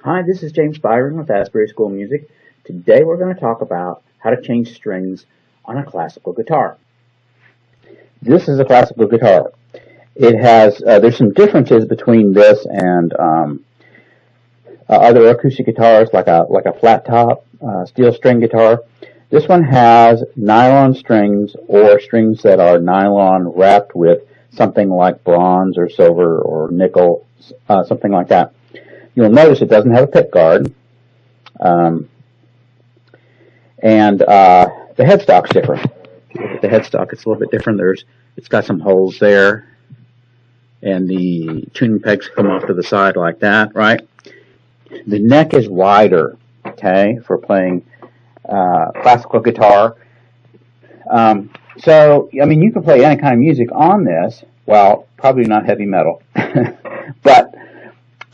Hi, this is James Byron with Asbury School Music. Today we're going to talk about how to change strings on a classical guitar. This is a classical guitar. It has, there's some differences between this and other acoustic guitars like a flat top steel string guitar. This one has nylon strings or strings that are nylon wrapped with something like bronze or silver or nickel, something like that. You'll notice it doesn't have a pick guard, and the headstock's different. If you look at the headstock, it's a little bit different. It's got some holes there, and the tuning pegs come off to the side like that, right? The neck is wider, okay, for playing classical guitar. So, I mean, you can play any kind of music on this. Well, probably not heavy metal, but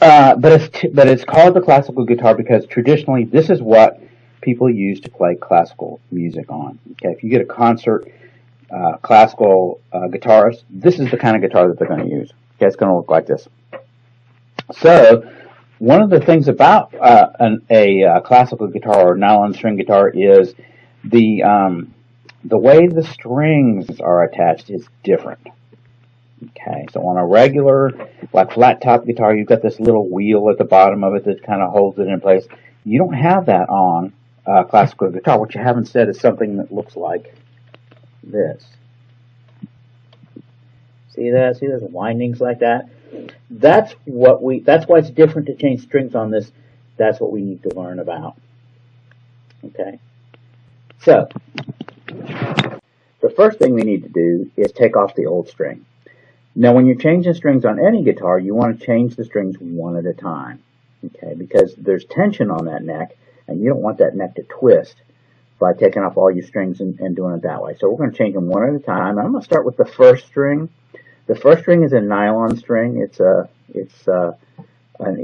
it's called the classical guitar because traditionally this is what people use to play classical music on. Okay, if you get a concert classical guitarist, this is the kind of guitar that they're going to use. Okay, it's going to look like this. So, one of the things about a classical guitar or nylon string guitar is the way the strings are attached is different. Okay, so on a regular, like flat top guitar, you've got this little wheel at the bottom of it that kind of holds it in place. You don't have that on classical guitar. What you have instead is something that looks like this. See that? See those windings like that? That's why it's different to change strings on this. That's what we need to learn about. Okay. So, the first thing we need to do is take off the old string. Now, when you're changing strings on any guitar, you want to change the strings one at a time, okay? Because there's tension on that neck, and you don't want that neck to twist by taking off all your strings and doing it that way. So we're going to change them one at a time. I'm going to start with the first string. The first string is a nylon string. It's an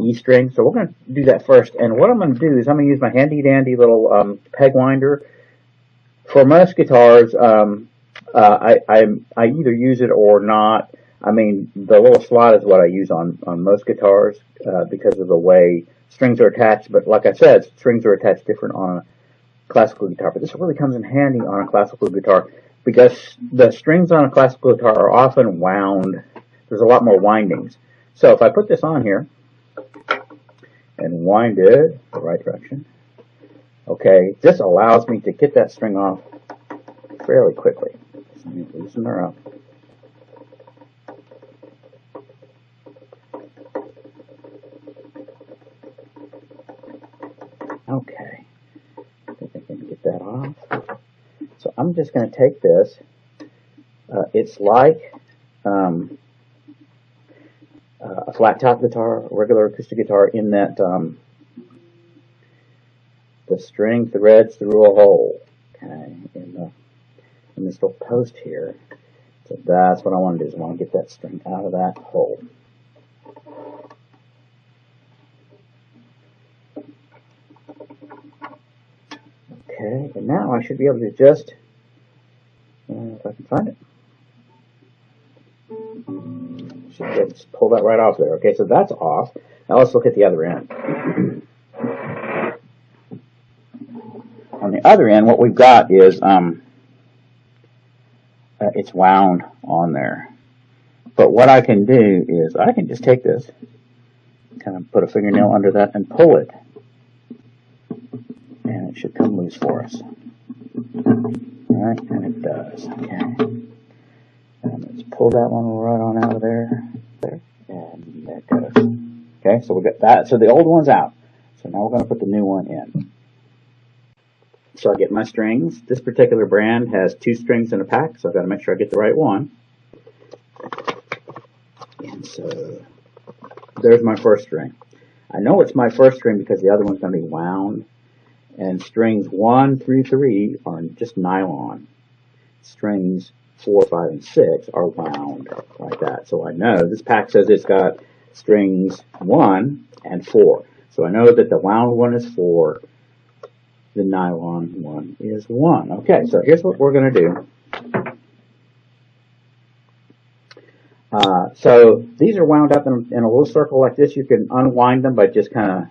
E string. So we're going to do that first. And what I'm going to do is I'm going to use my handy-dandy little peg winder. For most guitars, I either use it or not. I mean, the little slot is what I use on most guitars because of the way strings are attached. But like I said, strings are attached different on a classical guitar. But this really comes in handy on a classical guitar because the strings on a classical guitar are often wound. There's a lot more windings. So if I put this on here and wind it the right direction, okay, this allows me to get that string off fairly quickly. So let me loosen her up. Okay, I think I can get that off. So I'm just going to take this. It's like a flat top guitar, a regular acoustic guitar, in that the string threads through a hole, okay, in this little post here. So that's what I want to do, is I want to get that string out of that hole. Okay, and now I should be able to just, if I can find it, should just pull that right off there. Okay, so that's off. Now let's look at the other end. On the other end, what we've got is it's wound on there. But what I can do is I can just take this, kind of put a fingernail under that and pull it. And it should come loose for us. Alright, and it does. Okay. And let's pull that one right on out of there. There. And there it goes. Okay, so we got that. So the old one's out. So now we're going to put the new one in. So I get my strings. This particular brand has 2 strings in a pack, so I've got to make sure I get the right one. And so there's my first string. I know it's my first string because the other one's going to be wound. And strings 1 through 3 are just nylon. Strings 4, 5, and 6 are wound like that. So I know this pack says it's got strings 1 and 4. So I know that the wound one is 4. The nylon one is 1. Okay, so here's what we're going to do. So these are wound up in a little circle like this. You can unwind them by just kind of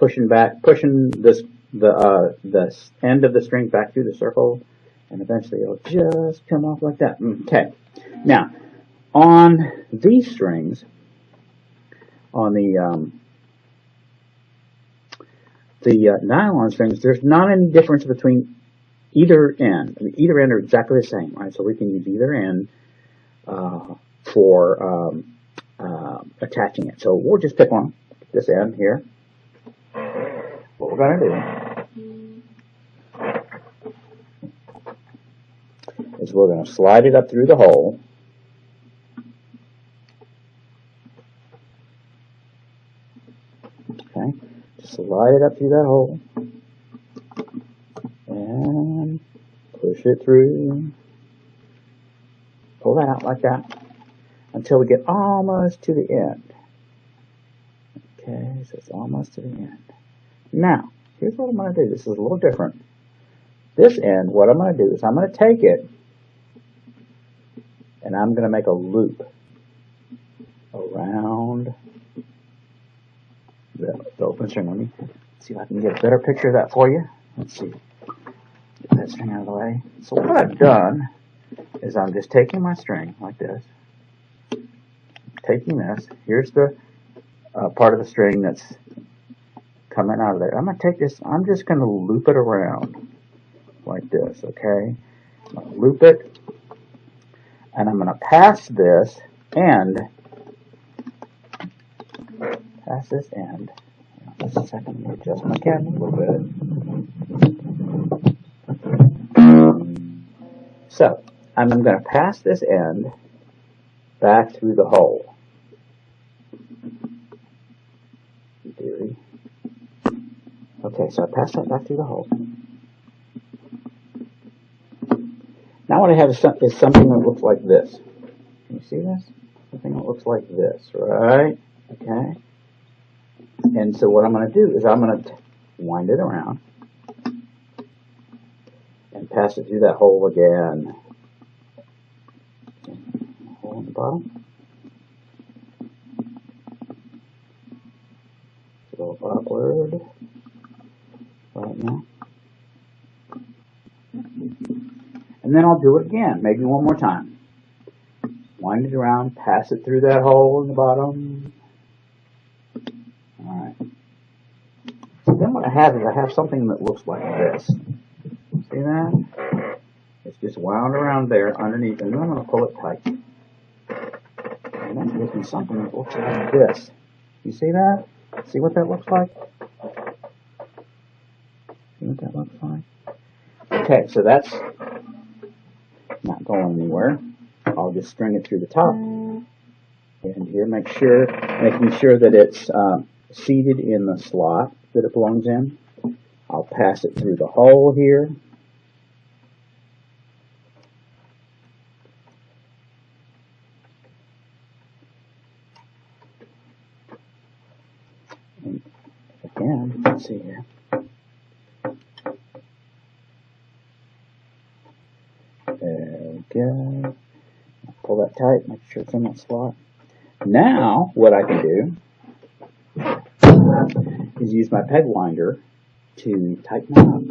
pushing the end of the string back through the circle, and eventually it'll just come off like that. Okay. Now, on these strings, on the nylon strings, there's not any difference between either end. I mean, either end are exactly the same, right? So we can use either end for attaching it. So we'll just pick one, this end here. What we're going to do is we're going to slide it up through the hole. Okay, just slide it up through that hole and push it through. Pull that out like that until we get almost to the end. Okay, so it's almost to the end. Now, here's what I'm going to do. This is a little different. This end, what I'm going to do is I'm going to take it and I'm going to make a loop around the open string. Let me see if I can get a better picture of that for you. Let's see. Get that string out of the way. So what I've done is I'm just taking my string like this, taking this. Here's the part of the string that's coming out of there. I'm going to take this, I'm just going to loop it around like this, okay? I'm going to loop it, and I'm going to pass this end. Just a second, let me adjust my camera a little bit. So, I'm going to pass this end back through the hole. In theory. Okay, so I pass that back through the hole. Now what I have is something that looks like this. Can you see this? Something that looks like this, right? Okay. And so what I'm going to do is I'm going to wind it around and pass it through that hole again. Hole in the bottom. Go upward right now. And then I'll do it again, maybe one more time. Wind it around, pass it through that hole in the bottom. Alright. So then what I have is I have something that looks like this. See that? It's just wound around there underneath, and then I'm going to pull it tight. And that gives me something that looks like this. You see that? See what that looks like? See what that looks like? Okay, so that's not going anywhere. I'll just string it through the top. And here, making sure that it's seated in the slot that it belongs in. I'll pass it through the hole here. And again, let's see here. There we go. Pull that tight, make sure it's in that slot. Now, what I can do is use my peg winder to tighten it up.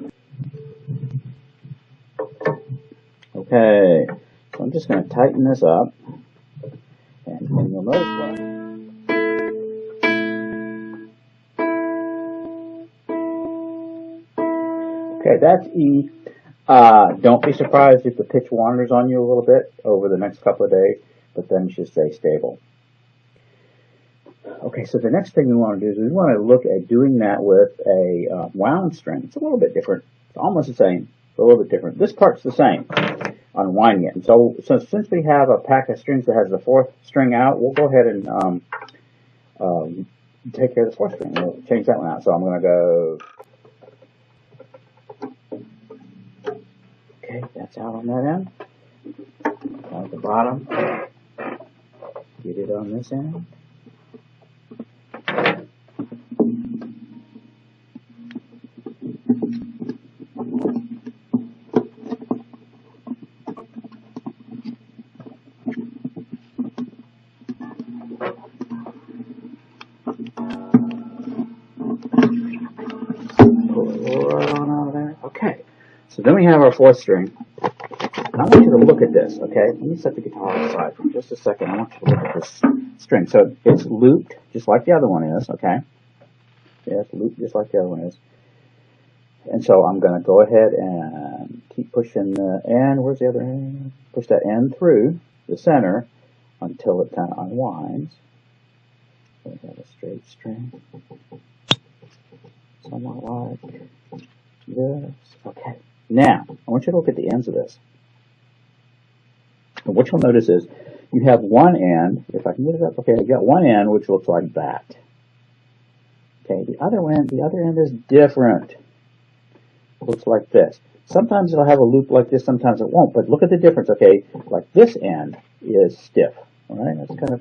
Okay, so I'm just going to tighten this up, and you'll notice what. Okay, that's E. Don't be surprised if the pitch wanders on you a little bit over the next couple of days, but then it should stay stable. Okay, so the next thing we want to do is we want to look at doing that with a wound string. It's a little bit different. It's almost the same, but a little bit different. This part's the same on winding it. And so since we have a pack of strings that has the fourth string out, we'll go ahead and take care of the fourth string. We'll change that one out. So I'm going to go. Okay, that's out on that end. Down at the bottom. Get it on this end. So then we have our fourth string. And I want you to look at this, okay? Let me set the guitar aside for just a second. I want you to look at this string. So it's looped just like the other one is, okay? Yeah, it's looped just like the other one is. And so I'm going to go ahead and keep pushing the end. Where's the other end? Push that end through the center until it kind of unwinds. So we got a straight string. Somewhat like this. Okay. Now, I want you to look at the ends of this. And what you'll notice is you have one end, if I can get it up, okay, I've got one end which looks like that. Okay, the other end is different. Looks like this. Sometimes it'll have a loop like this, sometimes it won't, but look at the difference, okay? Like this end is stiff, all right? That's kind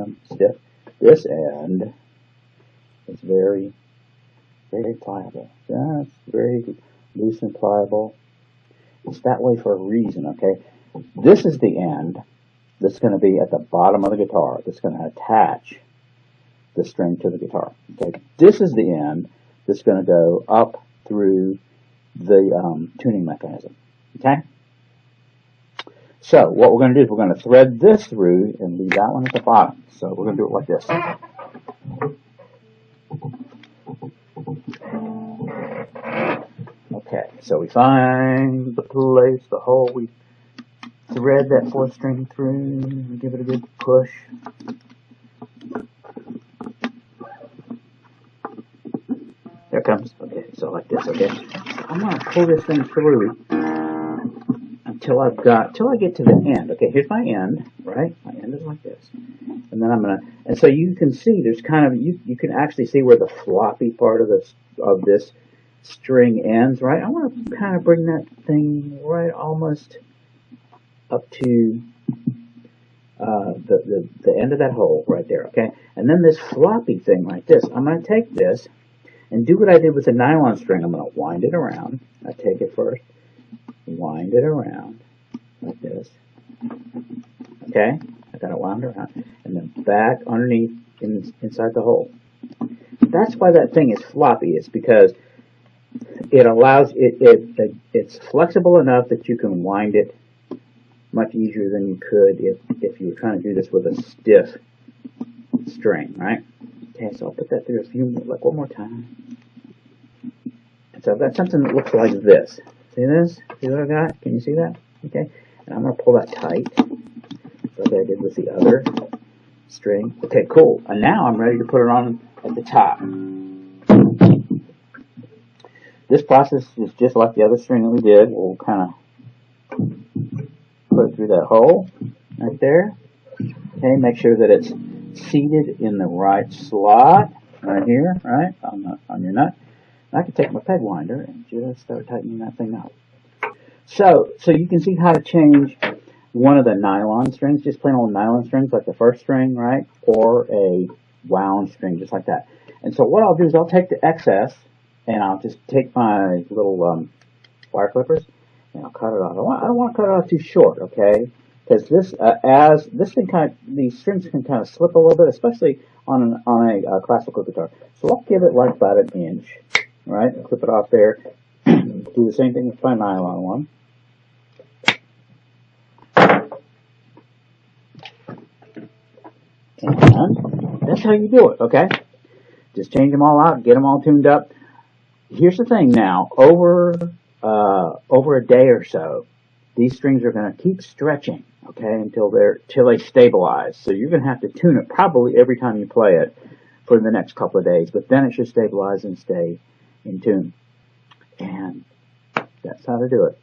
of stiff. This end is very, very pliable. That's very loose and pliable. It's that way for a reason, okay? This is the end that's going to be at the bottom of the guitar. That's going to attach the string to the guitar. Okay, this is the end that's going to go up through the tuning mechanism. Okay? So what we're going to do is we're going to thread this through and leave that one at the bottom. So we're going to do it like this. Okay, so we find the place, the hole, we thread that fourth string through, give it a good push. There it comes. Okay, so like this, okay. I'm going to pull this thing through until I get to the end. Okay, here's my end, right? My end is like this. And then I'm going to, and so you can see there's kind of, you can actually see where the floppy part of this string ends, right? I want to kind of bring that thing right almost up to the end of that hole right there, okay? And then this floppy thing like this, I'm going to take this and do what I did with the nylon string. I'm going to wind it around. I take it first, wind it around like this, okay? I got it wound around, and then back underneath inside the hole. That's why that thing is floppy. It's because it allows it's flexible enough that you can wind it much easier than you could if you were trying to do this with a stiff string, right? Okay, so I'll put that through like one more time. And so I've got something that looks like this. See this? See what I got? Can you see that? Okay, and I'm going to pull that tight, like I did with the other string. Okay, cool. And now I'm ready to put it on at the top. This process is just like the other string that we did. We'll kind of put it through that hole right there. Okay, make sure that it's seated in the right slot right here, right, on your nut. And I can take my peg winder and just start tightening that thing up. So you can see how to change one of the nylon strings, just plain old nylon strings like the first string, right, or a wound string just like that. And so what I'll do is I'll take the excess and I'll just take my little wire clippers and I'll cut it off. I don't want to cut it off too short, okay? Because these strings can kind of slip a little bit, especially on a classical guitar. So I'll give it like about an inch, right? Clip it off there. Do the same thing with my nylon one. And that's how you do it, okay? Just change them all out, get them all tuned up. Here's the thing now, over a day or so, these strings are going to keep stretching, okay, until they stabilize. So you're going to have to tune it probably every time you play it for the next couple of days, but then it should stabilize and stay in tune. And that's how to do it.